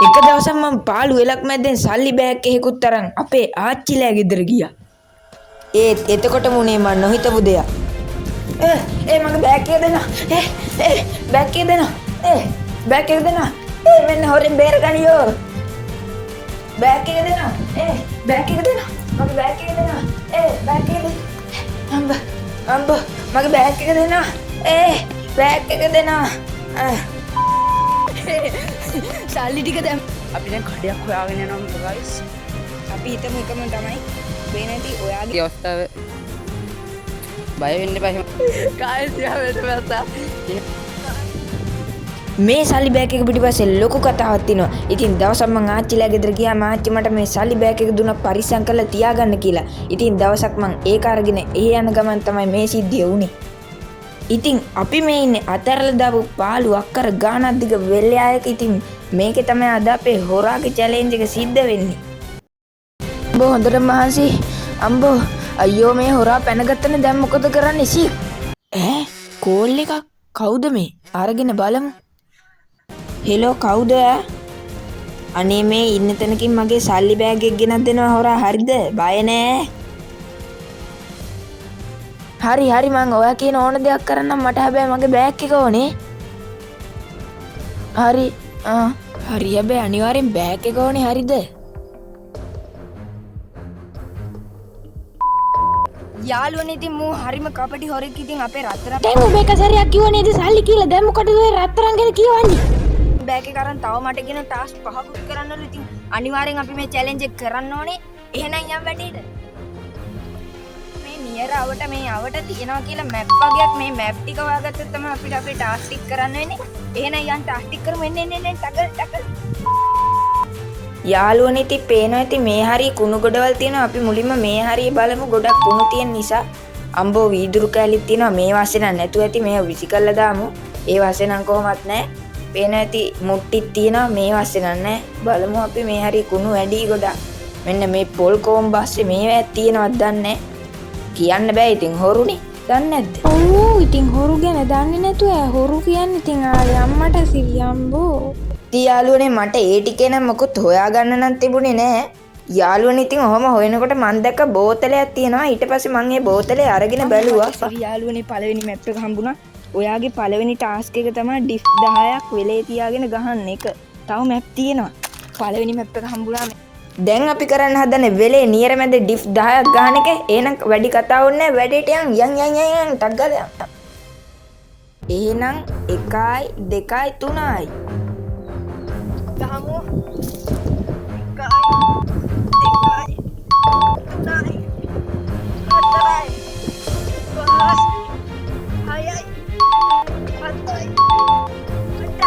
එක දවසක් මම පාළු එලක් මැද්දෙන් සල්ලි බෑග් එකකුත් අරන් අපේ ආච්චිලා ගෙදර ගියා. ඒත් එතකොට මුනේ මම නොහිතපු දෙයක්. මගේ බෑග් එක දෙන්න. බෑග් එක දෙන්න. බෑග් එක දෙන්න. මෙන්න හොරෙන් බේරගනියෝ. බෑග් එක දෙන්න. බෑග් එක දෙන්න. මගේ බෑග් එක දෙන්න. බෑග් එක දෙන්න. අම්බ මගේ බෑග් එක දෙන්න. බෑග් එක දෙන්න. සල්ලි ටික දැන් අපි දැන් කඩයක් හොයාගෙන යනවා guys. අපි හිතමු එකම තමයි. මේ නැති ඔයාගේ අවස්ථාව බය වෙන්න එපා. guys යා මේ සල්ලි බෑග් එක පිටිපස්සේ ලොකු කතාවක් තියෙනවා. ඉතින් දවසක් මං ආච්චිලා ගෙදර ගියාම ආච්චි මට මේ සල්ලි බෑග් එක දුන්නා පරිස්සම් කරලා තියාගන්න කියලා. ඉතින් දවසක් මං ඒක අරගෙන එහේ යන ගමන් තමයි මේ සිද්ධිය වුනේ. ඉතින් අපි මේ ඉන්නේ අතරලා දාපු පාළු අක්කර ගානක් දිග වෙල්යායක. ඉතින් මේකේ තමයි අද අපේ හොරාගේ චැලෙන්ජ් එක සිද්ධ වෙන්නේ. බෝ හොඳට මහන්සි. අම්බෝ අයියෝ මේ හොරා පැනගත්තනේ දැන් මොකද කරන්නේ සී? කෝල් එකක් කවුද මේ? අරගෙන බලමු. හෙලෝ කවුද? අනේ මේ ඉන්න තැනකින් මගේ සල්ලි බෑග් එක ගෙනත් දෙනවා හොරා. හරිද? බය නෑ. හරි මං ඔයා කියන ඕන දෙයක් කරන්නම්. මට හැබැයි මගේ බෑග් එක ඕනේ. හරි හැබැයි අනිවාර්යෙන් බෑග් එක ඕනේ. හරිද? යාළුවනේ ඉතින් මූ හරිම කපටි හොරෙක්. ඉතින් අපේ රත්තරන් දැන් ඔබ එක සැරයක් කිව්ව නේද සල්ලි කියලා. දැන් මොකටද ඔය රත්තරන් ගැන කියවන්නේ? බෑග් එක අරන් තව මට කියන ටාස්ක් පහකුත් කරන්නලු. ඉතින් අනිවාර්යෙන් අපි මේ චැලෙන්ජ් එක කරන්න ඕනේ. එහෙනම් යම් වැඩේට. නියරවට මේ අවට තියෙනවා කියලා මැප් වගේක්. මේ මැප් ටික හොයාගත්තොත් තමයි අපිට අපේ ටාස්ක් ටික කරන්න වෙන්නේ. එහෙනම් යන් ටාස්ක් ටික කරමු. එන්න ටකල්. යාළුවනේ ඉතින් පේනවා ඇති මේ හරිය කුණු ගොඩවල් තියෙනවා. අපි මුලින්ම මේ හරිය බලමු. ගොඩක් කුණු තියෙන නිසා අම්බෝ වීදුරු කෑලිත් තියෙනවා. මේ වාසේ නම් නැතුව ඇති. මේව විසි කරලා දාමු. ඒ වාසේ නම් කොහොමත් නැහැ. පේනවා ඇති මුට්ටිත් තියෙනවා. මේ වාසේ නම් නැහැ. බලමු අපි මේ හරිය කුණු වැඩි ගොඩක්. මෙන්න මේ පොල් කොම්බ ASCII මේවා තියෙනවද දන්නේ නැහැ. කියන්න බෑ. ඉතින් හොරුනේ. දන්නේ නැද්ද? ඔව් ඉතින් හොරු ගැන දන්නේ නැතුව හොරු කියන්නේ ඉතින් ආලේ අම්මට සිරියම්බෝ. ඉතින් යාළුවනේ මට ඒ ටිකේ නම් මොකුත් හොයාගන්න නම් තිබුණේ නැහැ. යාළුවනේ ඉතින් ඔහොම හොයනකොට මං දැක්ක බෝතලයක් තියෙනවා. ඊට පස්සේ මං ඒ බෝතලේ අරගෙන බැලුවා. යාළුවනේ පළවෙනි මැප් එක හම්බුණා. ඔයාගේ පළවෙනි ටාස්ක් එක තමයි ඩිෆ් 10ක් වෙලේ තියාගෙන ගහන්න එක. තව මැප් තියෙනවා. පළවෙනි මැප් එක හම්බුණා. දැන් අපි කරන්න හදන්නේ වෙලේ නියර මැද ඩිෆ් 10ක් ගන්න එක. එහෙනම් වැඩි කතා ඕනේ නැහැ. වැඩේට යන් ටක් ගාලා යන්න. එහෙනම් 1යි 2යි 3යි. ගහමු. 1යි 2යි 3යි 4යි 5යි 6යි 7යි 8යි 9යි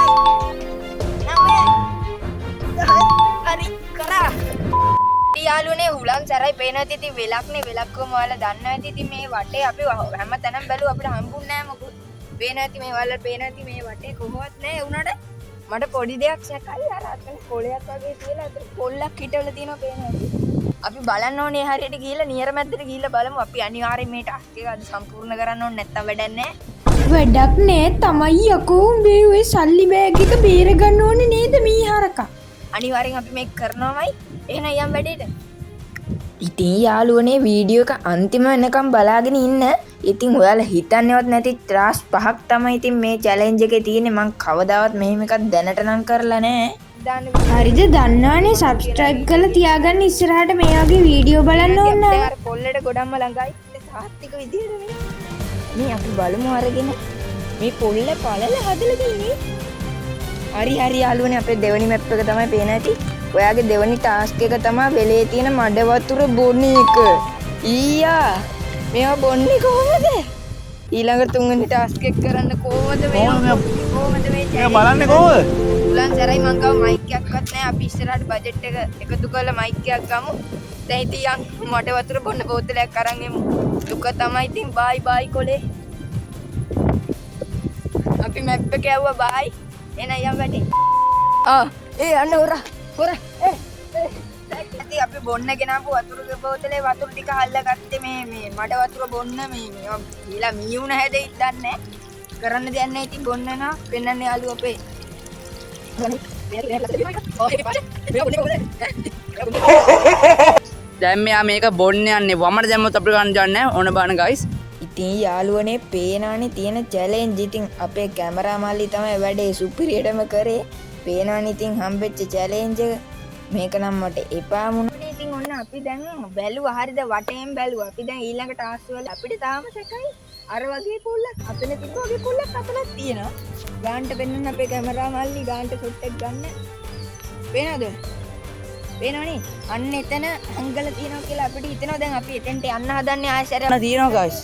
10යි. හරි කරා. යාළුවනේ හුලම් සරයි පේනවා. ඉතින් වෙලක්නේ. වෙලක් කොහොම ඔයාලා දන්නවා ඇති. ඉතින් මේ වටේ අපි හැම තැනම බැලුවා. අපිට හම්බුන්නේ නැහැ මොකුත්. පේනවා ඇති මේ වල පේනවා ඇති මේ වටේ කොහොමවත් නැහැ. උනාට මට පොඩි දෙයක් සැකයි. අර අතන කොලයක් වගේ තියලා අතන පොල්ලක් හිටවල තියෙනවා පේනවා ඇති. අපි බලන්න ඕනේ හරියට ගිහලා නියර මැද්දට ගිහලා බලමු. අපි අනිවාර්යෙන් මේ ටාස්ක් එක අද සම්පූර්ණ කරන්න ඕනේ. නැත්තම් වැඩක් නැහැ. වැඩක් නෑ තමයි යකෝ. මේ ඔය සල්ලි බෑග් එක බේර ගන්න ඕනේ නේද මීහරකා? අනිවාර්යෙන් අපි මේක කරනවාමයි. එහෙනම් යම් වැඩේට. ඉතින් යාළුවනේ වීඩියෝ එක අන්තිම වෙනකම් බලාගෙන ඉන්න. ඉතින් ඔයාලා හිතන්නේවත් නැති ටාස්ක් 5ක් තමයි ඉතින් මේ චැලෙන්ජ් එකේ තියෙන්නේ. මං කවදාවත් මෙහෙම එකක් දැනට නම් කරලා නැහැ. හරිද? දන්නවනේ සබ්ස්ක්‍රයිබ් කරලා තියාගන්න. ඉස්සරහට මේ වගේ වීඩියෝ බලන්න ඕන. අර පොල්ලට ගොඩක්ම ළඟයි. තාත්තික විදියට මේ අපි බලමු අරගෙන මේ පොල්ල පළල හදලා තියෙන්නේ. හරි යාළුවනේ අපේ දෙවෙනි මැප් එක තමයි පේන ඇති. ඔයාගේ දෙවෙනි ටාස්ක් එක තමයි වෙලේ තියෙන මඩ වතුර බොන්න එක. ඊයා මේවා බොන්නේ කොහොමද? ඊළඟ තුන්වෙනි ටාස්ක් එක කරන්න කොහොමද මේ බලන්නේ කොහොමද? උලන් සරයි මං ගාව මයික් එකක්වත් නැහැ. අපි ඉස්සරහට බජට් එක එකතු කරලා මයික් එකක් ගමු. දැන් ඉතින් මඩ වතුර බොන්න බෝතලයක් අරන් එමු. දුක තමයි ඉතින් බයි කොලේ. අපි මැප් එක යවුවා බයි. එන යම් වැඩි. අන්න හොරා. ඉතින් අපි බොන්න ගෙනාපු වතුර බෝතලේ වතුර ටික හල්ලා ගත්තේ මේ මඩ වතුර බොන්න මේ කියලා මීුණ හැදෙයිද දන්නේ. කරන්න දෙයක් නැහැ. ඉතින් බොන්න යනවා. පෙන්නන්න යාළුවෝ අපේ. දැන් මෙයා මේක බොන්න යන්නේ වමට දැම්මොත් අපිට ගන්න යන්නේ ඕන බාන ගයිස්. ඉතින් යාළුවනේ පේනානේ තියෙන චැලෙන්ජ්. ඉතින් අපේ කැමරා මල්ලි තමයි වැඩේ සුපිරියටම කරේ. පේනානේ ඉතින් හම්බෙච්ච චැලෙන්ජ් එක. මේක නම් මට එපා වුණා. ඉතින් ඔන්න අපි දැන් බැලුවා හරිද වටේම බැලුවා. අපි දැන් ඊළඟ ටාස්ක් වල අපිට තාම සැකයි. අර වගේ පුල්ලක් අතන තිබ්බ වගේ පුල්ලක් අතනක් තියෙනවා. ගාන්ට පෙන්නන්න අපේ කැමරා මල්ලි ගාන්ට ෂොට් එක ගන්න. පේනවද? පේනවනේ. අන්න එතන අංගල තියෙනවා කියලා අපිට හිතෙනවා. දැන් අපි එතෙන්ට යන්න හදන්නේ ආයෙසරයක්. තියෙනවා ගයිස්.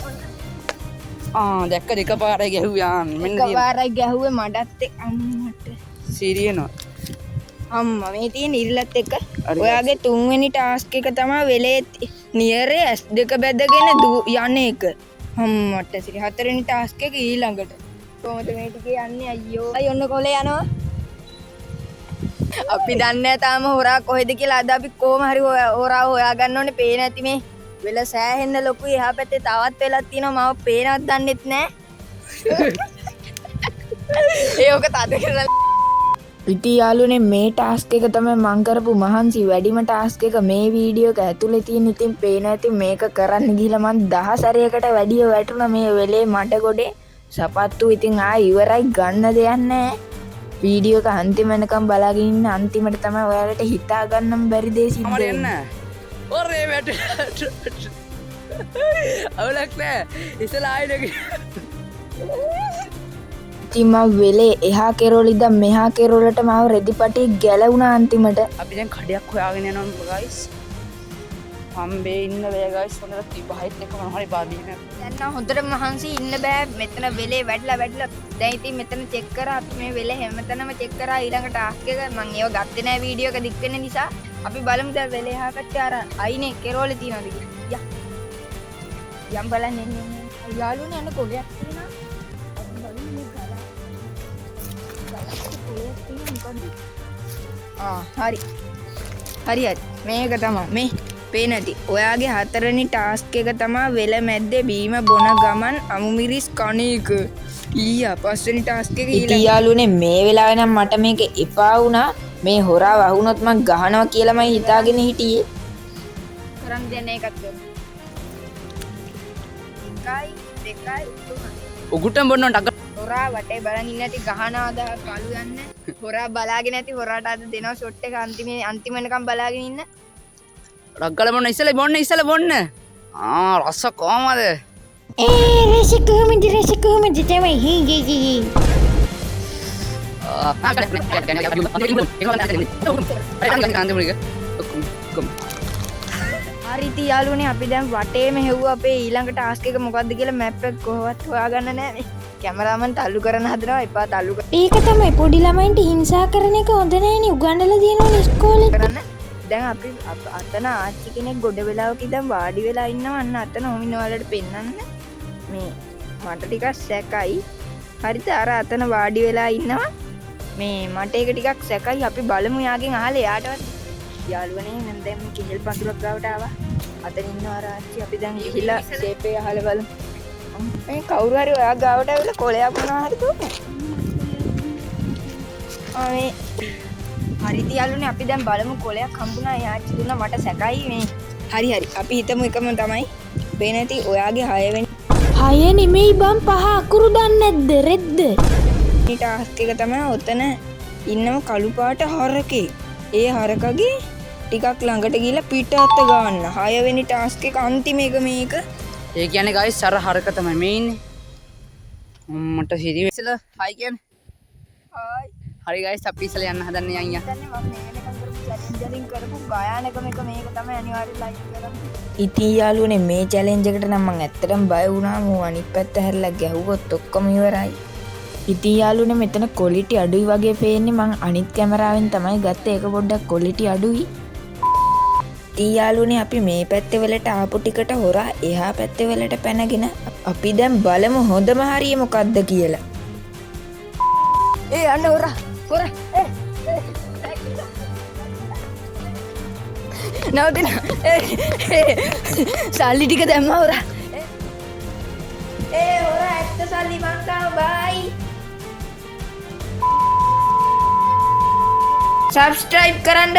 දැක්ක දෙකපාරයි ගැහුවා. මෙන්න එකපාරයි ගැහුවේ මඩත් එක්ක අම්මට. සිරියනවා. අම්මා මේ තියෙන ඉරිලත් එක්ක ඔයාගේ තුන්වෙනි ටාස්ක් එක තමයි වෙලේ නියරේ S2 බැදගෙන යන එක. අම්මට සිරි හතරවෙනි ටාස්ක් එක ඊළඟට. කොහොමද මේ ටිකේ යන්නේ අයියෝ. අය ඔන්න කොලේ යනවා. අපි දන්නේ නැහැ තාම හොරා කොහෙද කියලා. අද අපි කොහොම හරි හොරා හොයා ගන්න ඕනේ. පේන ඇති මේ වෙල සෑහෙන්න ලොකුයි. එහා පැත්තේ තවත් වෙලක් තියෙනවා. මම පේනවත් දන්නෙත් නැහැ. ඒක තද කරලා ඉතින් යාළුවනේ මේ ටාස්ක් එක තමයි මං කරපු මහන්සි වැඩිම ටාස්ක් එක මේ වීඩියෝ එක ඇතුලේ තියෙන. ඉතින් පේන ඇති මේක කරන්න ගිහලා මං 10 සැරයකට වැඩිය වැටුණා මේ වෙලේ මඩ ගොඩේ. සපත්තු ඉතින් ආයෙ ඉවරයි ගන්න දෙයක් නැහැ. වීඩියෝ එක අන්තිම වෙනකම් බලාගෙන ඉන්න. අන්තිමට තමයි ඔයාලට හිතා ගන්නම බැරි දේ සිද්ධ වෙන්නේ. ඔරේ වැට. අවුලක් නෑ. ඉතලා ආයෙ ඉතින් මම වෙලේ එහා කෙරෝල ඉඳන් මෙහා කෙරෝලට මාව රෙදිපටි ගැලවුණා අන්තිමට. අපි දැන් කඩයක් හොයාගෙන යනවා ගයිස්. හම්බේ ඉන්න බෑ ගයිස්. හොඳට තිබහයිත් එක මොන හරි බාදීන. දැන් නම් හොඳට මහන්සි ඉන්න බෑ. මෙතන වෙලේ වැඩිලා. දැන් ඉතින් මෙතන චෙක් කරා. අපි මේ වෙලේ හැමතැනම චෙක් කරා. ඊළඟ ටාස්ක් එක මම ඒව ගත්තේ නෑ වීඩියෝ එක දික් වෙන නිසා. අපි බලමු දැන් වෙලේ එහා පැත්තේ අර අයිනේ කෙරෝලේ තියනවාද කියලා. යම් බලන්න එන්නේ. යාළුවනේ අන්න කොලයක් තියෙනවා. හරි හරි මේක තමයි මේ පේනති. ඔයාගේ හතරවෙනි ටාස්ක් එක තමයි වෙල මැද්දේ බීම බොන ගමන් අමුමිරිස් කණ එක. ඊයා පස්වෙනි ටාස්ක් එක ඊළඟ. යාළුවනේ මේ වෙලාවේ නම් මට මේක එපා වුණා. මේ හොරා වහුනොත් මං ගහනවා කියලා මම හිතාගෙන හිටියේ. කරන් දෙන්න එකත් උගුටම බොන්න ටක. හොරා වටේ බලන් ඉන්න ඇති ගහනවාද කළු යන්න. හොරා බලාගෙන ඇති හොරාට අද දෙනවා ෂොට් එක අන්තිම වෙනකම් බලාගෙන ඉන්න. රග්ගල බොන්න ඉස්සලා බොන්න. රස කොහමද? රස කොහමද තමයි හි. හරිති යාළුවනේ අපි දැන් වටේම හෙව්වා. අපේ ඊළඟ ටාස්ක් එක මොකද්ද කියලා මැප් එක කොහොමවත් හොයාගන්න නැහැ. කැමරාමන් තල්ලු කරන හදනවා. එපා තල්ලු කරන්න. ඒක තමයි පොඩි ළමයින්ට හිංසා කරන එක හොඳ නෑනේ. උගන්වලා දිනවනේ ඉස්කෝලේ කරන්න. දැන් අපි අතන ආච්චි කෙනෙක් ගොඩ වෙලාවක ඉඳන් වාඩි වෙලා ඉන්නවා. අන්න අතන ඔමින වලට පෙන්නන්න. මේ මට ටිකක් සැකයි. හරිද? අර අතන වාඩි වෙලා ඉන්නවා. මේ මට ඒක ටිකක් සැකයි. අපි බලමු යාගෙන් අහලා යාටවත්. යාළුවනේ මම දැන් කිහිල් පඳුරක් ගාවට ආවා. අතන ඉන්නවා අර ආච්චි. අපි දැන් ගිහිල්ලා ෂේප් එක අහලා බලමු. මේ කවුරු හරි ඔයා ගාවට ඇවිල්ලා කොලයක් මොනවා හරි දුන්නේ. මේ හරිති යාළුවනේ අපි දැන් බලමු කොලයක් හම්බුණා. යාච්චි දුන්නා මට සැකයි මේ. හරි අපි හිතමු එකම තමයි. පේන ඇති ඔයාගේ 6 වෙනි 6 නෙමෙයි බම් 5 අකුරු දන්නේ නැද්ද? රෙද්ද. මේ ටාස්ක් එක තමයි ඔතන ඉන්නම කළු පාට හරකේ. ඒ හරකගේ ටිකක් ළඟට ගිහිල්ලා පිට අත ගන්න. 6 වෙනි ටාස්ක් එක අන්තිම එක මේක. ඒ කියන්නේ ගයිස් අර හරක තමයි මේ ඉන්නේ. මට සිරි ඉස්සලා හයි කියන්නේ. හයි. හරි ගයිස් අපි ඉස්සලා යන්න හදන්නේ අයියා. දැන් මම මේ වෙනකන් කරපු චැලෙන්ජ් කරපු ගායනකම එක මේක තමයි අනිවාර්යෙන් ලයික් කරන්න. ඉතින් යාළුවනේ මේ චැලෙන්ජ් එකට නම් මම ඇත්තටම බය වුණා. මෝ අනිත් පැත්ත හැරිලා ගැහුවොත් ඔක්කොම ඉවරයි. ඉතින් යාළුවනේ මෙතන ක්වොලිටි අඩුයි වගේ පේන්නේ. මං අනිත් කැමරාවෙන් තමයි ගත්තේ. ඒක පොඩ්ඩක් ක්වොලිටි අඩුයි. ඉතින් යාළුවනේ අපි මේ පැත්තේ වලට ආපු ටිකට හොරා එහා පැත්තේ වලට පැනගෙන අපි දැන් බලමු හොඳම හරිය මොකද්ද කියලා. අන්න හොරා නවතින. සල්ලි ටික දැම්මා හොරා. හොරා ඇත්ත සල්ලි මං කාව බයි. සබස්ක්‍රයිබ් කරන්න